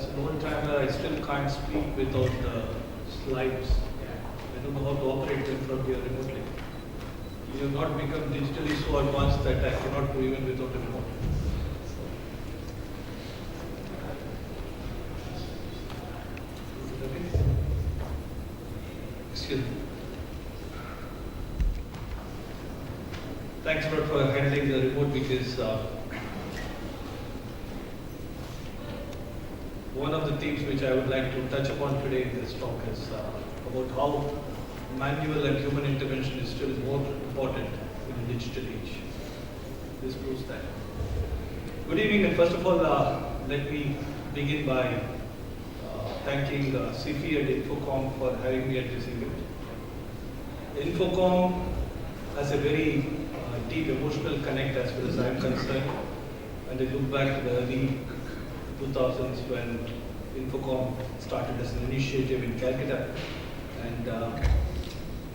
an old timer, I still can't speak without slides. I don't know how to operate them from here remotely. You have not become digitally so advanced that I cannot do even without a remote. Okay. Excuse me. Thanks a lot for handling the remote, because one of the themes which I would like to touch upon today in this talk is about how manual and human intervention is still more important in the digital age. This proves that. Good evening, and first of all, let me begin by thanking Sify and Infocom for having me at this event. Infocom has a very deep emotional connect as far as I am concerned, and I look back to the early 2000s when Infocom started as an initiative in Calcutta, and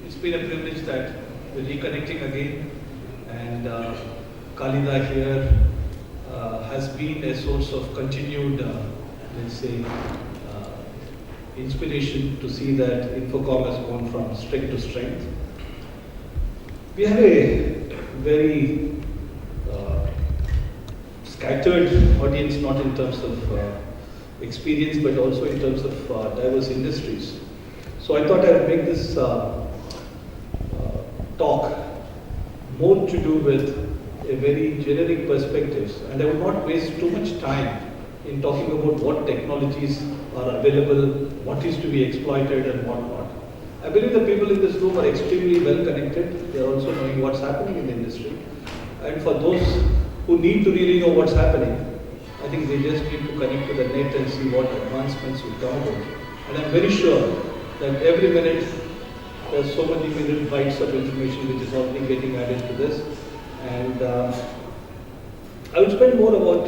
it's been a privilege that we're reconnecting again, and Khalida here has been a source of continued, let's say, inspiration to see that Infocom has gone from strength to strength. We have a very scattered audience, not in terms of experience, but also in terms of diverse industries. So I thought I would make this talk more to do with a very generic perspectives, and I would not waste too much time in talking about what technologies are available, what is to be exploited and what not. I believe the people in this room are extremely well connected. They are also knowing what's happening in the industry. And for those who need to really know what's happening, I think they just need to connect to the net and see what advancements will come about. And I'm very sure that every minute there's so many minute bytes of information which is already getting added to this. And I will spend more about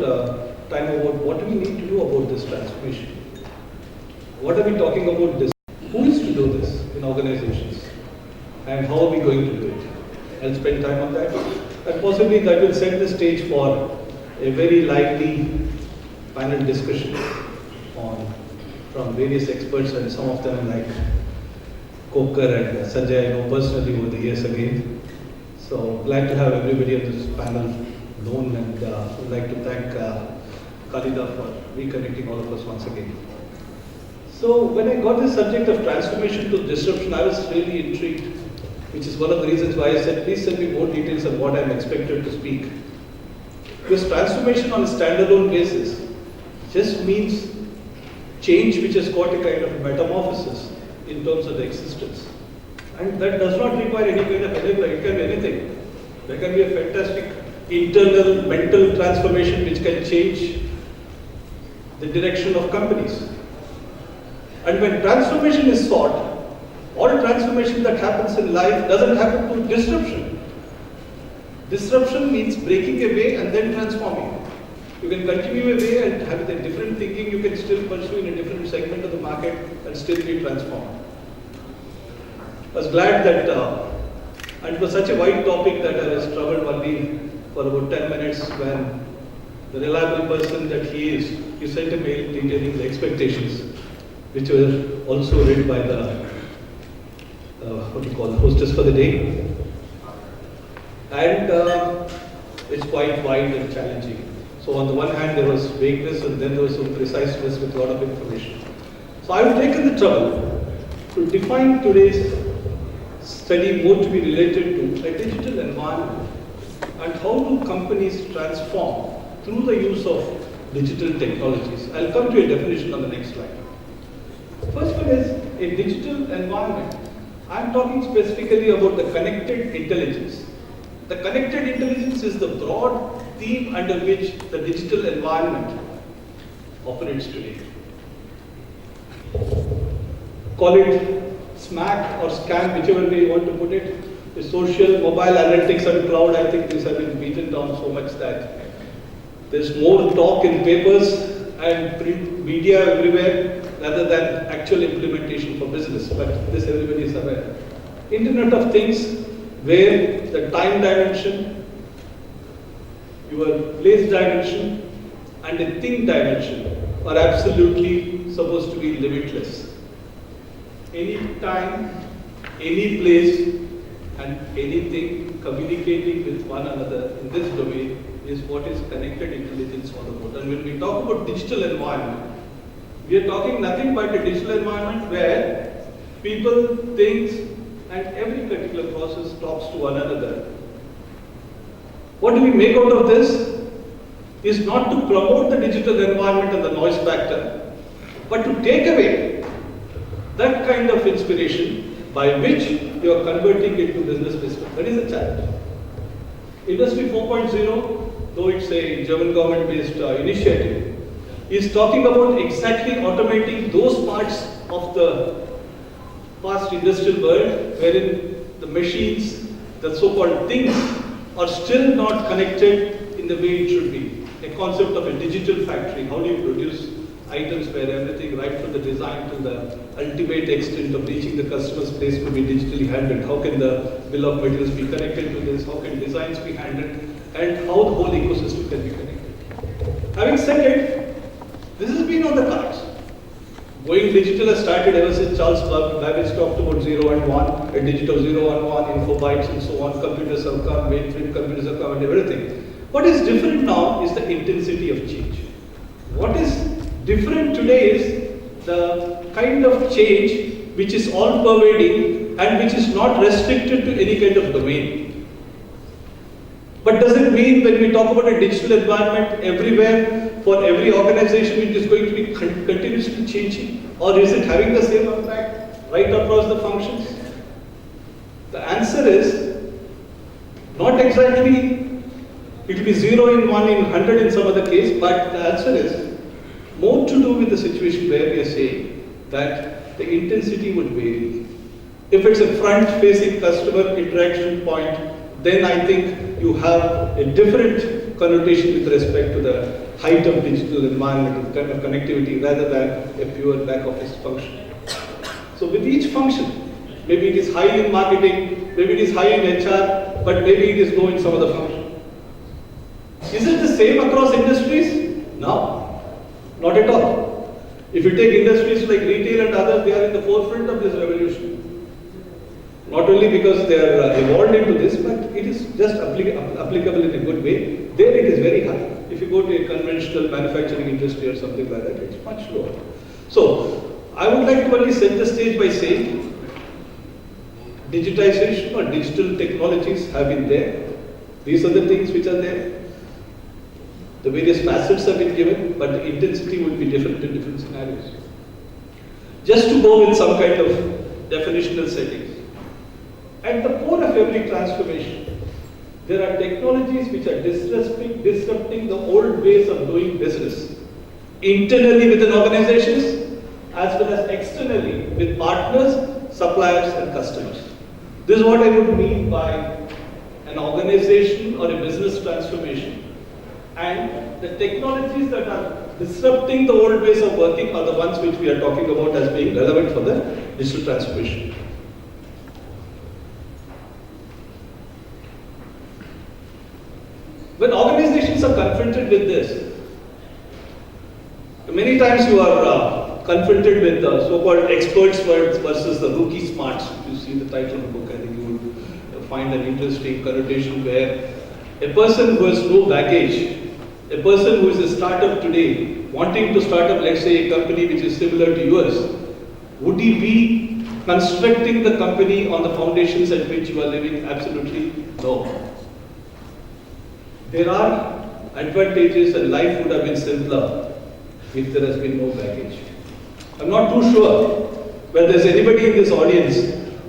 time about what do we need to do about this transformation. What are we talking about this? Who is to do this in organizations? And how are we going to do it? I'll spend time on that. And possibly that will set the stage for a very lively panel discussion from various experts, and some of them like Kokar and Sanjay I know personally over the years again. So glad to have everybody on this panel known, and would like to thank Khalida for reconnecting all of us once again. So when I got the subject of transformation to disruption, I was really intrigued, which is one of the reasons why I said, please send me more details on what I'm expected to speak. Because transformation on a standalone basis just means change which has got a kind of metamorphosis in terms of the existence. And that does not require any kind of enabler. It can be anything. There can be a fantastic internal mental transformation which can change the direction of companies. And when transformation is sought, all transformation that happens in life doesn't happen through disruption. Disruption means breaking away and then transforming. You can continue away and have a different thinking, you can still pursue in a different segment of the market and still be transformed. I was glad that, and it was such a wide topic that I was troubled only for about 10 minutes when the reliable person that he sent a mail detailing the expectations, which were also read by the hostess for the day. And it's quite wide and challenging. So on the one hand there was vagueness, and then there was some preciseness with a lot of information. So I've taken the trouble to define today's study more to be related to a digital environment and how do companies transform through the use of digital technologies. I'll come to a definition on the next slide. First one is a digital environment. I'm talking specifically about the connected intelligence. The connected intelligence is the broad theme under which the digital environment operates today. Call it SMAC or SCAN, whichever way you want to put it. The social, mobile analytics and cloud, I think these have been beaten down so much that there's more talk in papers and print media everywhere rather than actual implementation for business, but this everybody is aware. Internet of Things, where the time dimension, your place dimension, and a thing dimension are absolutely supposed to be limitless. Any time, any place, and anything communicating with one another in this domain is what is connected intelligence for the board. And when we talk about digital environment, we are talking nothing but a digital environment where people, things, and every particular process talks to one another. What do we make out of this? Is not to promote the digital environment and the noise factor, but to take away that kind of inspiration by which you are converting it to business wisdom. That is a challenge. Industry 4.0, though it's a German government-based initiative, is talking about exactly automating those parts of the past industrial world wherein the machines, the so-called things, are still not connected in the way it should be. A concept of a digital factory. How do you produce items where everything right from the design to the ultimate extent of reaching the customer's place could be digitally handled? How can the bill of materials be connected to this? How can designs be handled? And how the whole ecosystem can be connected? Having said it, this has been on the cards. Going digital has started ever since Charles Babbage talked about 0 and 1, a digital 0 and 1, info bytes and so on, computers have come, mainframe computers have come and everything. What is different now is the intensity of change. What is different today is the kind of change which is all pervading and which is not restricted to any kind of domain. But does it mean when we talk about a digital environment everywhere, for every organization it is going to be continuously changing? Or is it having the same impact right across the functions? The answer is not exactly. It will be 0 in 1 in 100 in some other case, but the answer is more to do with the situation where we are saying that the intensity would vary. If it's a front-facing customer interaction point, then I think you have a different connotation with respect to the height of digital environment, kind of connectivity, rather than a pure back office function. So with each function, maybe it is high in marketing, maybe it is high in HR, but maybe it is low in some other function. Is it the same across industries? No, not at all. If you take industries like retail and others, they are in the forefront of this revolution. Not only because they are evolved into this, but it is just applicable in a good way. There it is very high. If you go to a conventional manufacturing industry or something like that, it's much lower. So, I would like to only set the stage by saying digitization or digital technologies have been there. These are the things which are there. The various facets have been given, but the intensity would be different in different scenarios. Just to go with some kind of definitional settings. At the core of every transformation, there are technologies which are disrupting the old ways of doing business. Internally within organizations, as well as externally with partners, suppliers and customers. This is what I would mean by an organization or a business transformation. And the technologies that are disrupting the old ways of working are the ones which we are talking about as being relevant for the digital transformation. When organizations are confronted with this, many times you are confronted with the so-called experts versus the rookie smarts. If you see the title of the book, I think you will find an interesting connotation where a person who has no baggage, a person who is a startup today, wanting to start up, let's say, a company which is similar to yours, would he be constructing the company on the foundations at which you are living? Absolutely no. There are advantages and life would have been simpler if there has been no baggage. I'm not too sure whether there's anybody in this audience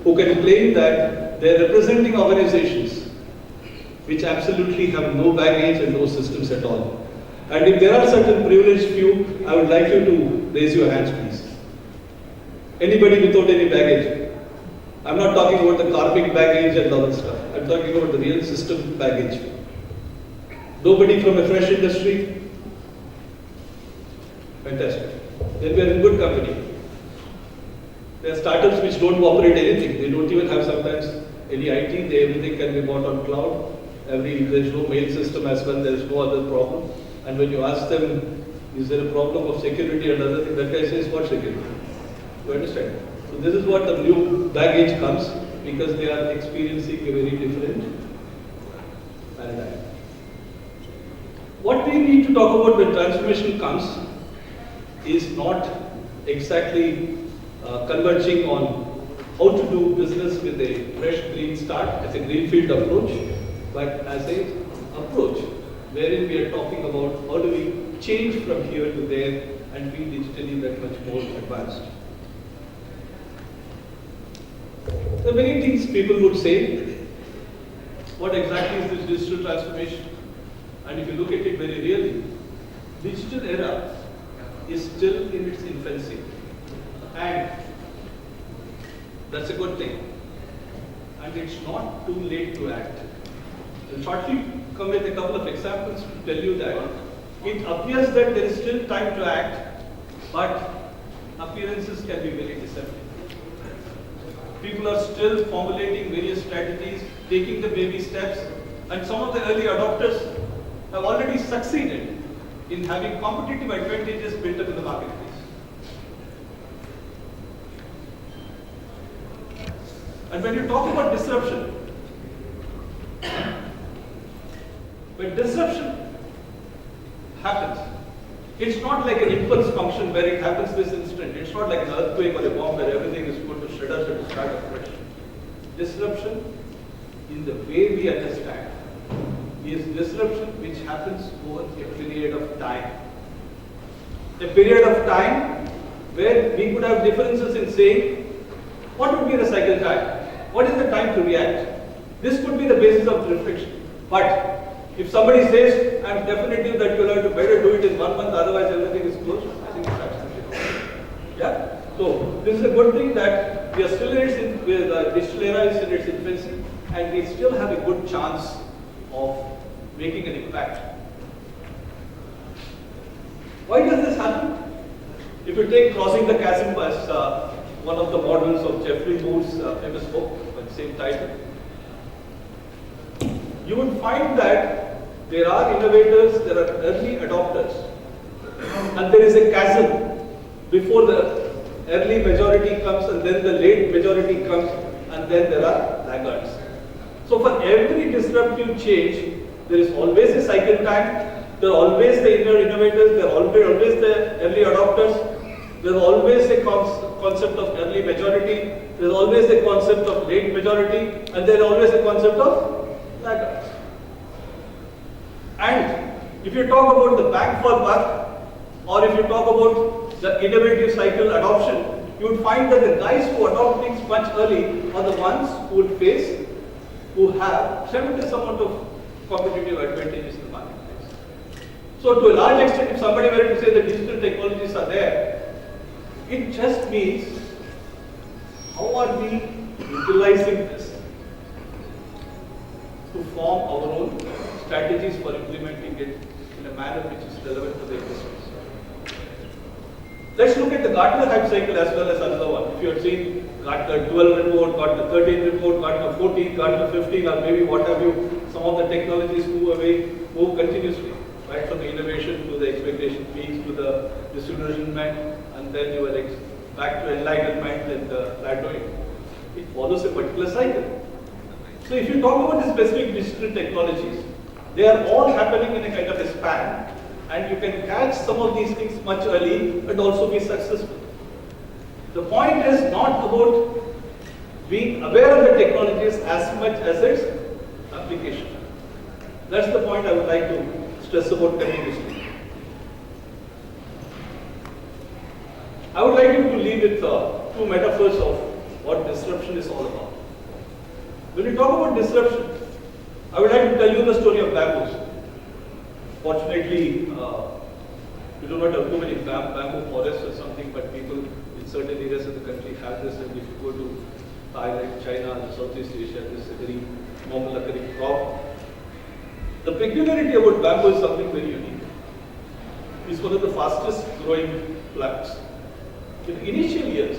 who can claim that they're representing organizations which absolutely have no baggage and no systems at all. And if there are certain privileged few, I would like you to raise your hands, please. Anybody without any baggage? I'm not talking about the karmic baggage and all that stuff. I'm talking about the real system baggage. Nobody from a fresh industry? Fantastic. Then we are in good company. There are startups which don't operate anything. They don't even have sometimes any IT. Everything can be bought on cloud. There's no mail system as well. There's no other problem. And when you ask them Is there a problem of security and other things? That guy says, what security? You understand? So this is what the new baggage comes because they are experiencing a very different paradigm. What we need to talk about when transformation comes is not exactly converging on how to do business with a fresh green start as a greenfield approach, but as an approach wherein we are talking about how do we change from here to there and be digitally that much more advanced. There are many things people would say. What exactly is this digital transformation? And if you look at it very really, digital era is still in its infancy. And that's a good thing. And it's not too late to act. I'll shortly come with a couple of examples to tell you that it appears that there is still time to act, but appearances can be very deceptive. People are still formulating various strategies, taking the baby steps, and some of the early adopters have already succeeded in having competitive advantages built up in the marketplace. And when you talk about disruption, when disruption happens, it's not like an impulse function where it happens this instant. It's not like an earthquake or a bomb where everything is put to shudders and to start afresh. Disruption, in the way we understand, is disruption which happens over a period of time. A period of time where we could have differences in saying, what would be the cycle time? What is the time to react? This could be the basis of reflection. But if somebody says, I'm definitive that you'll have to better do it in 1 month, otherwise everything is closed, I think it's absolutely wrong. Yeah? So, this is a good thing that we are still in its, the digital era is in its infancy, and we still have a good chance of making an impact. Why does this happen? If you take Crossing the Chasm as one of the models of Jeffrey Moore's famous book with the same title, you would find that there are innovators, there are early adopters, and there is a chasm before the early majority comes and then the late majority comes and then there are laggards. So for every disruptive change, there is always a cycle time, there are always the innovators, there are always the early adopters, there is always a concept of early majority, there is always a concept of late majority, and there is always a concept of laggards. And if you talk about the bang for buck, or if you talk about the innovative cycle adoption, you would find that the guys who adopt things much early are the ones who have tremendous amount of competitive advantages in the marketplace. So to a large extent, if somebody were to say that digital technologies are there, it just means how are we utilizing this to form our own strategies for implementing it in a manner which is relevant to the industries. Let's look at the Gartner hype cycle as well as another one. If you have seen Gartner 12 report, Gartner 13 report, Gartner 14, Gartner 15, or maybe what have you, some of the technologies move continuously, right from the innovation to the expectation peaks to the disillusionment, and then you are back to enlightenment and plateauing. It follows a particular cycle. So if you talk about the specific digital technologies, they are all happening in a kind of a span, and you can catch some of these things much early and also be successful. The point is not about being aware of the technologies as much as its application. That's the point I would like to stress about continuously. I would like you to leave with two metaphors of what disruption is all about. When you talk about disruption, I would like to tell you the story of bamboos. Fortunately, we do not have too many bamboo forests or something, but people in certain areas of the country have this, and if you go to Thailand, China, and Southeast Asia, this is a very normal occurring crop. The peculiarity about bamboo is something very unique. It's one of the fastest growing plants. In initial years,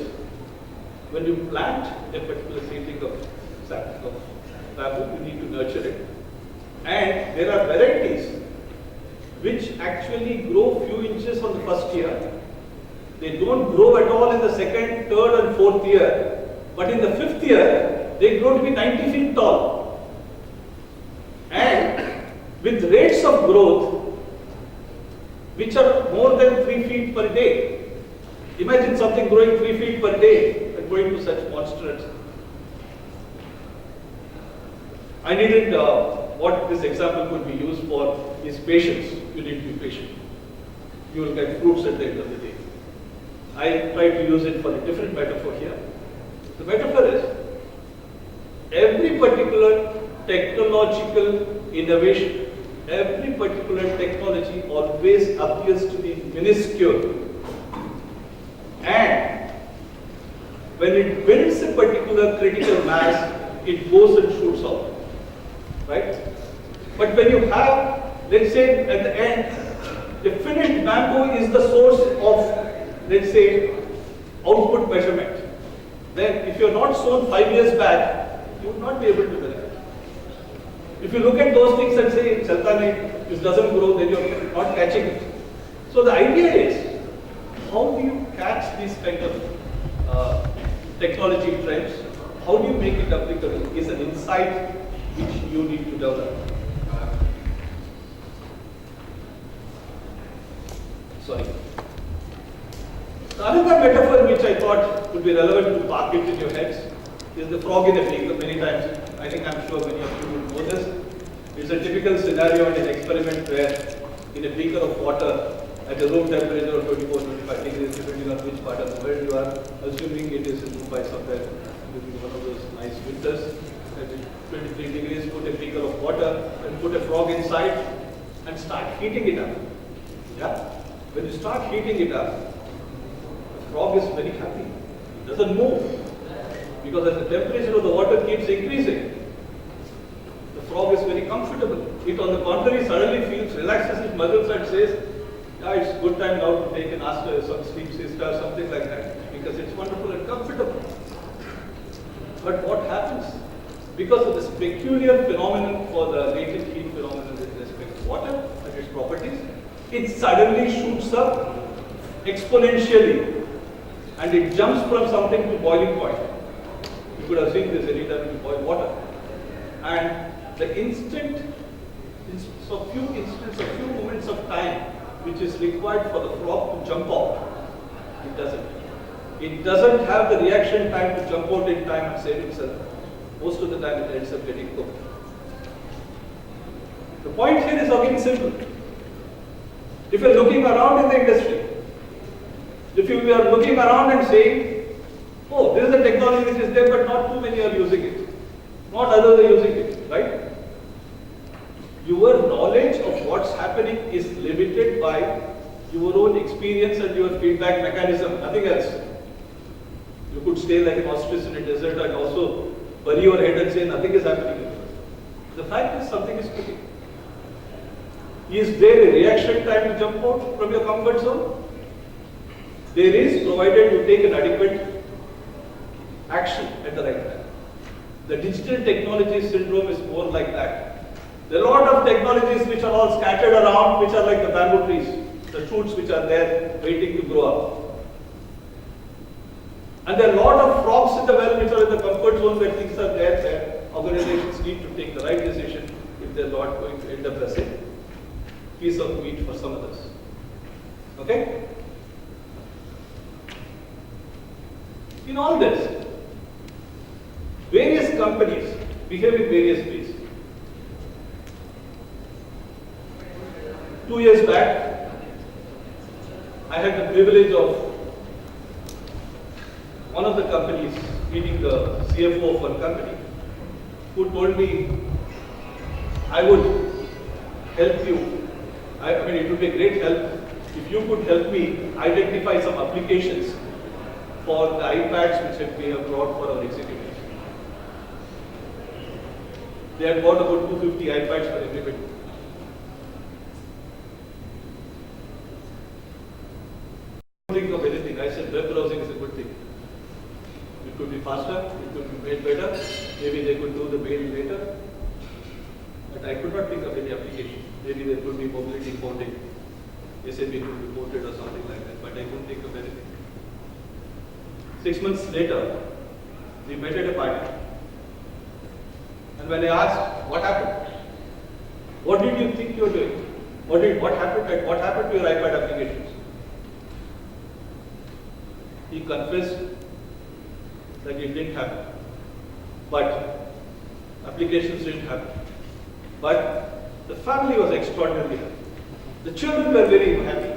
when you plant a particular seedling of bamboo, you need to nurture it. And there are varieties which actually grow few inches inches on the first year. They don't grow at all in the second, third and fourth year. But in the fifth year, they grow to be 90 feet tall. And with rates of growth, which are more than 3 feet per day. Imagine something growing 3 feet per day and going to such monstrous. I needed what this example could be used for is patience. You need to be patient. You will get fruits at the end of the day. I try to use it for a different metaphor here. The metaphor is every particular technological innovation, every particular technology always appears to be minuscule. And when it builds a particular critical mass, it goes and shoots out. Right? But when you have, let's say at the end, the finished bamboo is the source of, let's say, output measurement. Then if you are not sown 5 years back, you will not be able to benefit. If you look at those things and say, Chalta nahi, this doesn't grow, then you are not catching it. So the idea is, how do you catch these kind of technology trends? How do you make it applicable is an insight which you need to develop. Sorry. Another metaphor which I thought would be relevant to park it in your heads is the frog in a beaker. Many times, I think I'm sure many of you would know this. It's a typical scenario in an experiment where in a beaker of water at a room temperature of 24-25 degrees, depending on which part of the world you are, assuming it is in Mumbai somewhere during one of those nice winters, at 23 degrees, put a beaker of water and put a frog inside and start heating it up. Yeah? When you start heating it up, the frog is very happy. It doesn't move. Because as the temperature of the water keeps increasing, the frog is very comfortable. It on the contrary suddenly feels, relaxes its muscles and says, yeah, it's good time now to take an after some sleep siesta, something like that, because it's wonderful and comfortable. But what happens? Because of this peculiar phenomenon for the latent heat phenomenon with respect to water and its properties, it suddenly shoots up exponentially and it jumps from something to boiling point. You could have seen this anytime you boil water. And the instant, so few moments of time which is required for the frog to jump out, it doesn't. It doesn't have the reaction time to jump out in time and save itself. Most of the time it ends up getting cooked. The point here is again simple. If you are looking around in the industry, if you are looking around and saying, oh, this is a technology which is there, but not too many are using it. Not others are using it, right? Your knowledge of what's happening is limited by your own experience and your feedback mechanism, nothing else. You could stay like an ostrich in a desert and also bury your head and say nothing is happening. The fact is something is cooking. Is there a reaction time to jump out from your comfort zone? There is, provided you take an adequate action at the right time. The digital technology syndrome is more like that. There are a lot of technologies which are all scattered around, which are like the bamboo trees, the shoots which are there waiting to grow up. And there are a lot of frogs in the well which are in the comfort zone where things are there, that organizations need to take the right decision if they're not going to end up as a piece of meat for some others. Okay? In all this, various companies behave in various ways. 2 years back, I had the privilege of one of the companies meeting the CFO of one company who told me, I would help you. I mean, it would be a great help if you could help me identify some applications for the iPads which we have brought for our executives. They had bought about 250 iPads for everybody. Think of anything. I said web browsing is a good thing. It could be faster, it could be made better, maybe they could do the mail later. But I could not think of any application. Maybe there could be mobility coding, SAP could be ported or something like that, but I couldn't think of anything. 6 months later, we met at a party. And when I asked, what happened? What did you think you were doing? What happened to your iPad applications? He confessed that it didn't happen. But applications didn't happen. But the family was extraordinarily happy. The children were very happy.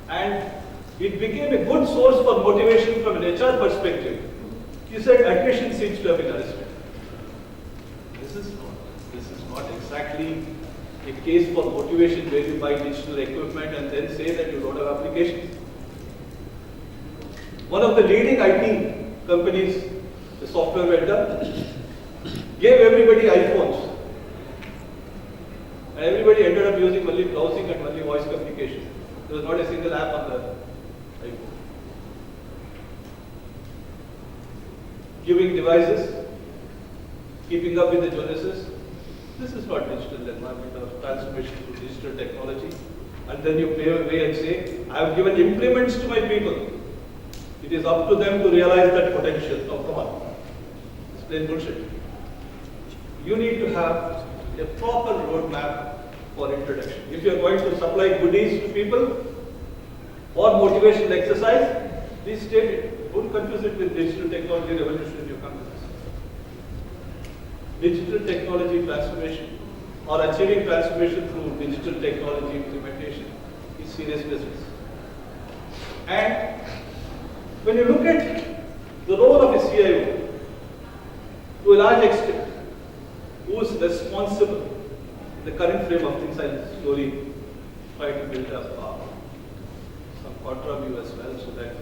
And it became a good source for motivation from an HR perspective. He said attrition seems to have been arrested. This is not exactly a case for motivation where you buy digital equipment and then say that you don't have applications. One of the leading IT companies, the software vendor, gave everybody iPhones. And everybody ended up using only browsing and only voice communication. There was not a single app on the iPhone. Giving devices, keeping up with the Joneses. This is not digital environment of transformation to digital technology. And then you pave a way and say, I have given implements to my people. It is up to them to realize that potential. No, come on. It's plain bullshit. You need to have a proper roadmap for introduction. If you are going to supply goodies to people or motivational exercise, please state it. Don't confuse it with digital technology revolution in your companies. Digital technology transformation or achieving transformation through digital technology implementation is serious business. And when you look at the role of a CIO, to a large extent, who is responsible in the current frame of things, I'll slowly try to build up some contra view as well so that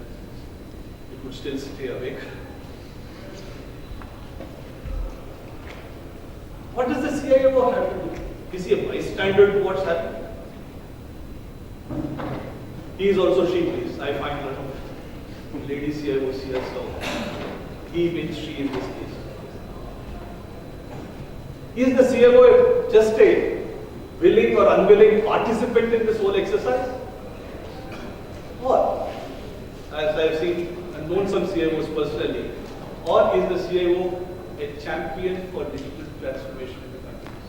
you could still stay awake. What does the CIO have to do? Is he a bystander to what's happening? He is also she please. I find a lot of lady CIOs here, so he means she in this case. Is the CIO just a willing or unwilling participant in this whole exercise? Or, as I've seen and known some CIOs personally, or is the CIO a champion for digital transformation in the companies?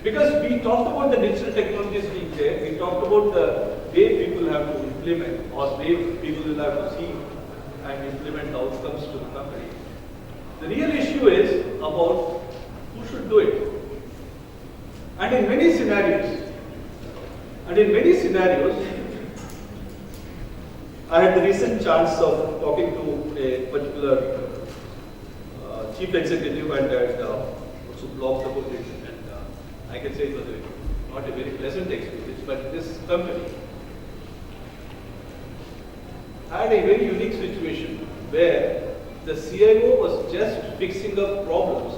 Because we talked about the digital technologies being there, we talked about the way people have to implement or way people will have to see and implement the outcomes to the company. The real issue is about who should do it. And in many scenarios, I had the recent chance of talking to a particular chief executive and also blogged about it. And I can say it was not a very pleasant experience, but this company had a very unique situation where the CIO was just fixing up problems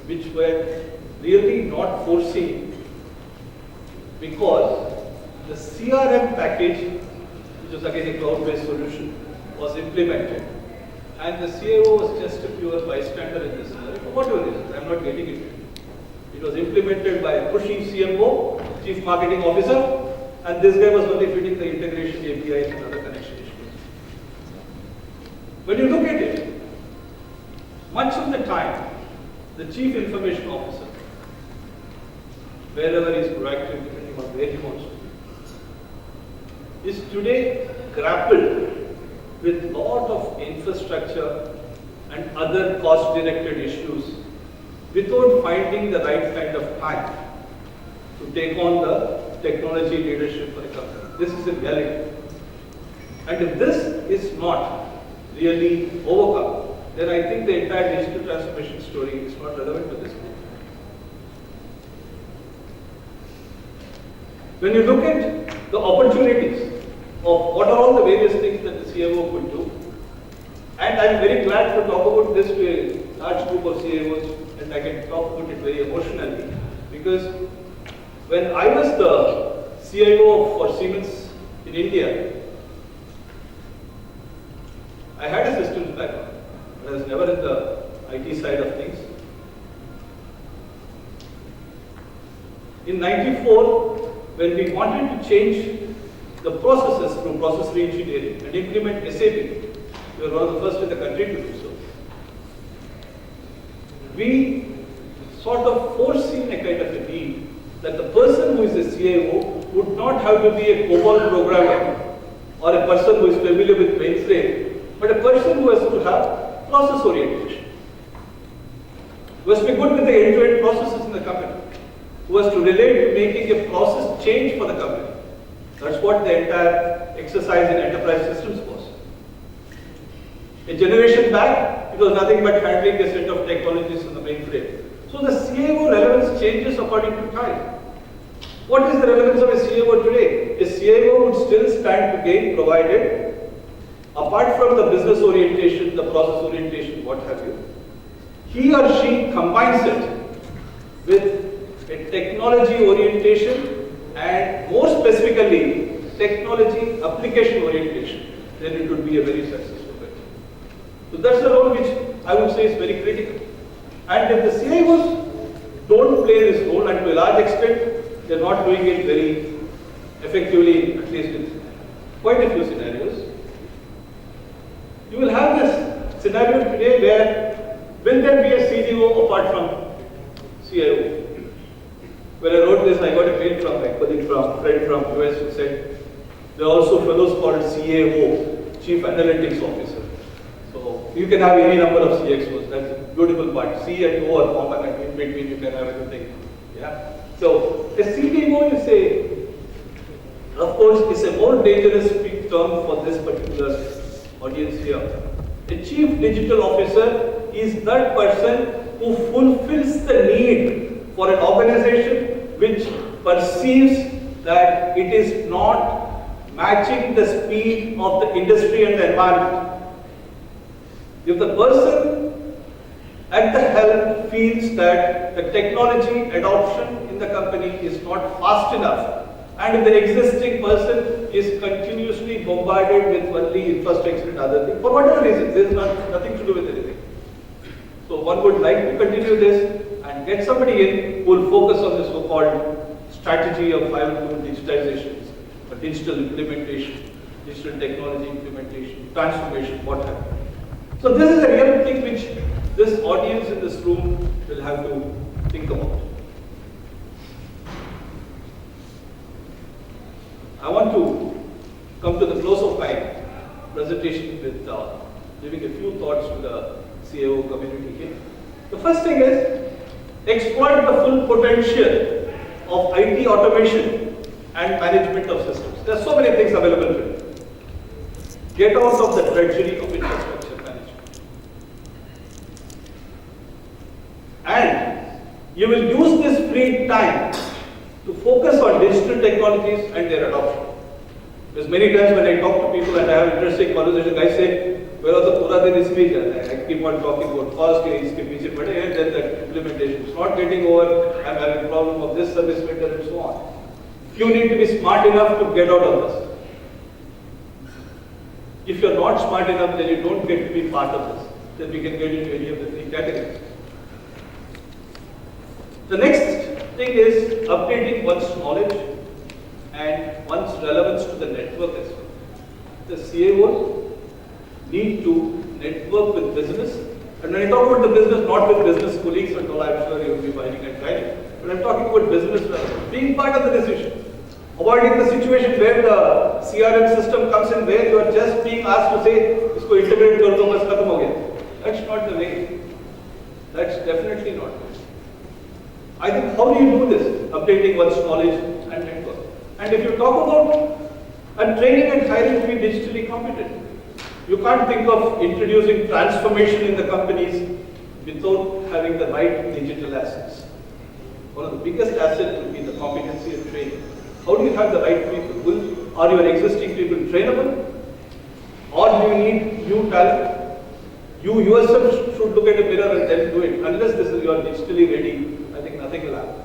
which were really not foreseen because the CRM package, which was again a cloud-based solution, was implemented. And the CIO was just a pure bystander in this scenario. For whatever reasons, I'm not getting it. It was implemented by a pushy CMO, Chief Marketing Officer, and this guy was only fitting the integration APIs and other connection issues. When you look at it, much of the time, the Chief Information Officer, wherever he is proactive, depending on where he wants to be, is today grappled with lot of infrastructure and other cost-directed issues without finding the right kind of time to take on the technology leadership for a company. This is a reality. And if this is not really overcome, then I think the entire digital transformation story is not relevant to this point. When you look at the opportunities of what are all the various things that the CIO could do, and I'm very glad to talk about this to a large group of CIOs, and I can talk about it very emotionally, because when I was the CIO for Siemens in India, I had a systems background, but I was never in the IT side of things. In '94, when we wanted to change the processes through process re-engineering and implement SAP, we were one of the first in the country to do so. We sort of foreseen a kind of a need that the person who is a CIO would not have to be a COBOL programmer or a person who is familiar with mainframe, but a person who has to have process orientation, who has to be good with the end-to-end processes in the company, who has to relate to making a process change for the company. That's what the entire exercise in enterprise systems was. A generation back, it was nothing but handling a set of technologies in the mainframe. So the CIO relevance changes according to time. What is the relevance of a CIO today? A CIO would still stand to gain provided, apart from the business orientation, the process orientation, what have you, he or she combines it with a technology orientation and more specifically technology application orientation, then it would be a very successful bet. So that's the role which I would say is very critical. And if the CIOs don't play this role, and to a large extent they're not doing it very effectively, at least in quite a few scenarios, you will have this scenario today where will there be a CDO apart from CIO? When I wrote this, I got a mail from my colleague, friend from US who said there are also fellows called CAO, Chief Analytics Officer. So you can have any number of CXOs. That's the beautiful part. C and O are common, and in between you can have everything. Yeah. So a CDO is of course, is a more dangerous term for this particular audience here. A Chief Digital Officer is that person who fulfills the need for an organization which perceives that it is not matching the speed of the industry and the environment. If the person at the helm feels that the technology adoption in the company is not fast enough, and if the existing person is continuously bombarded with only infrastructure and other things, for whatever reason, there is nothing to do with anything. So one would like to continue this and get somebody in who will focus on the so-called strategy of high-level digitizations, or digital implementation, digital technology implementation, transformation, what have you. So this is a real thing which this audience in this room will have to think about. I want to come to the close of my presentation with giving a few thoughts to the CIO community here. The first thing is exploit the full potential of IT automation and management of systems. There are so many things available today. Get out of the drudgery of infrastructure management. And you will use this free time to focus on digital technologies and their adoption. Because many times when I talk to people and I have interesting conversations, guys say, well, the pura din isme hi jata hai. I keep on talking about cost, iske piche pade hai, then the implementation is not getting over, I'm having a problem of this service vendor and so on. You need to be smart enough to get out of this. If you're not smart enough, then you don't get to be part of this. Then we can get into any of the three categories. The next thing is updating one's knowledge and one's relevance to the network as well. The CIOs need to network with business. And when I talk about the business, not with business colleagues and all, I'm sure you'll be fighting and trying. But I'm talking about business relevance, being part of the decision. Avoiding the situation where the CRM system comes in, where you are just being asked to say, isko integrate kar do, bas khatam ho gaya. That's not the way. That's definitely not the way. I think how do you do this? Updating one's knowledge and network. And if you talk about training and hiring to be digitally competent, you can't think of introducing transformation in the companies without having the right digital assets. One of the biggest assets will be the competency of training. How do you have the right people? Are your existing people trainable? Or do you need new talent? You yourself should look at a mirror and then do it. Unless this is you are digitally ready, I think nothing will happen.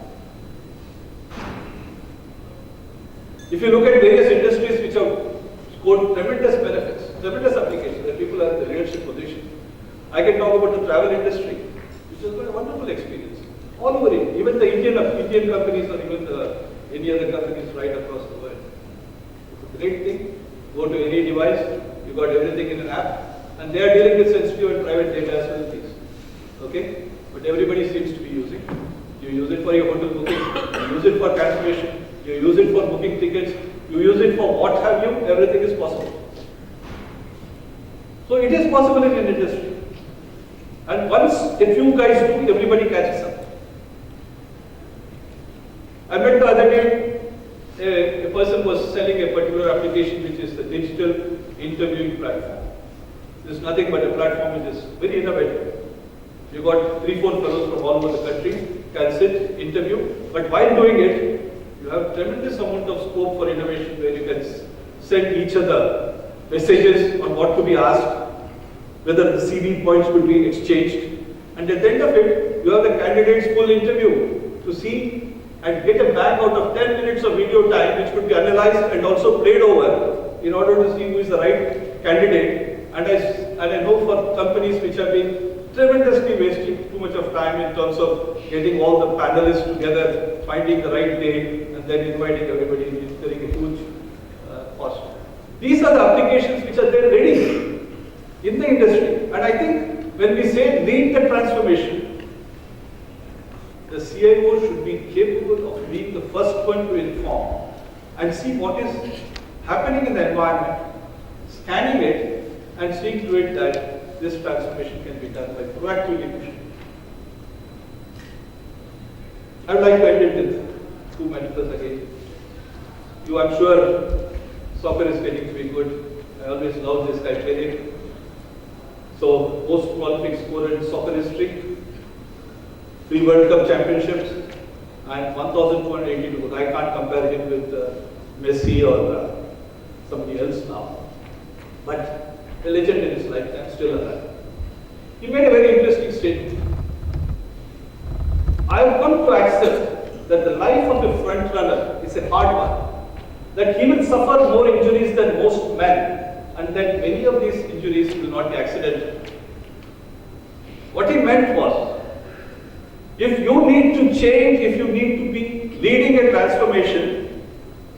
If you look at various industries which have scored tremendous benefits, tremendous applications, that people are in the leadership position. I can talk about the travel industry, which has got a wonderful experience. All over India, even the Indian companies or even any other companies right across the world. It's a great thing. Go to any device, you got everything in an app, and they are dealing with sensitive and private data as well as things. Okay? But everybody seems to be using. You use it for your hotel booking, you use it for cancellation, you use it for booking tickets, you use it for what have you, everything is possible. So it is possible in an industry. And once a few guys do, everybody catches up. I met the other day, a person was selling a particular application which is the digital interviewing platform. This is nothing but a platform which is very innovative. You got 3-4 fellows from all over the country, can sit, interview, but while doing it, you have tremendous amount of scope for innovation where you can send each other messages on what to be asked, whether the CV points will be exchanged, and at the end of it, you have the candidate's full interview to see and get a bang out of 10 minutes of video time which could be analyzed and also played over in order to see who is the right candidate. And I know for companies which have been tremendously wasting too much of time in terms of getting all the panelists together, finding the right day, and then inviting everybody, incurring a huge cost. These are the applications which are there ready in the industry. And I think when we say lead the transformation, the CIO should be capable of being the first one to inform and see what is happening in the environment, scanning it, and seeing to it that this transformation can be done by proactively pushing. I would like to end it with 2 metaphors again. You, I'm sure, soccer is getting to be good. I always love this criterion. So, most prolific scorer in soccer history, 3 World Cup championships, and 1,282 goals. I can't compare him with Messi or somebody else now. But a legend in his lifetime, still alive. He made a very interesting statement. I have come to accept that the life of a front runner is a hard one, that he will suffer more injuries than most men, and that many of these injuries will not be accidental. What he meant was, if you need to change, if you need to be leading a transformation,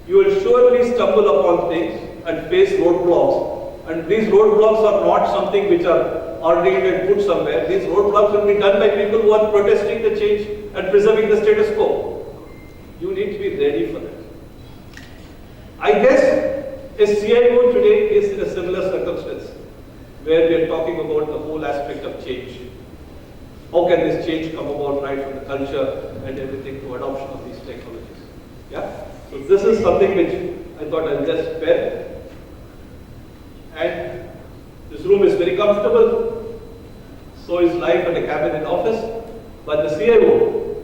you will surely stumble upon things and face roadblocks. And these roadblocks are not something which are ordained and put somewhere. These roadblocks will be done by people who are protesting the change and preserving the status quo. You need to be ready for that. I guess a CIO today is in a similar circumstance where we are talking about the whole aspect of change. How can this change come about right from the culture and everything to adoption of these technologies? Yeah? So this is something which I thought I'll just spare. And this room is very comfortable. So is life at a cabinet office. But the CIO,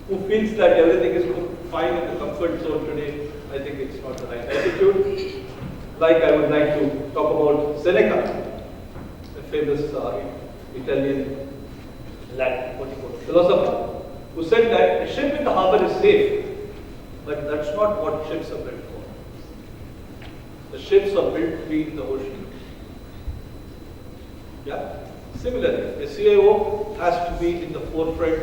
who feels that everything is fine in the comfort zone today, I think it's not the right attitude. Like I would like to talk about Seneca, a famous Italian philosopher, who said that a ship in the harbor is safe, but that's not what ships are built for. The ships are built to be in the ocean. Yeah? Similarly, a CIO has to be in the forefront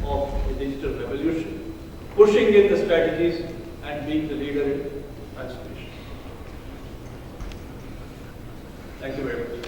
of the digital revolution, pushing in the strategies and being the leader in transformation. Thank you very much.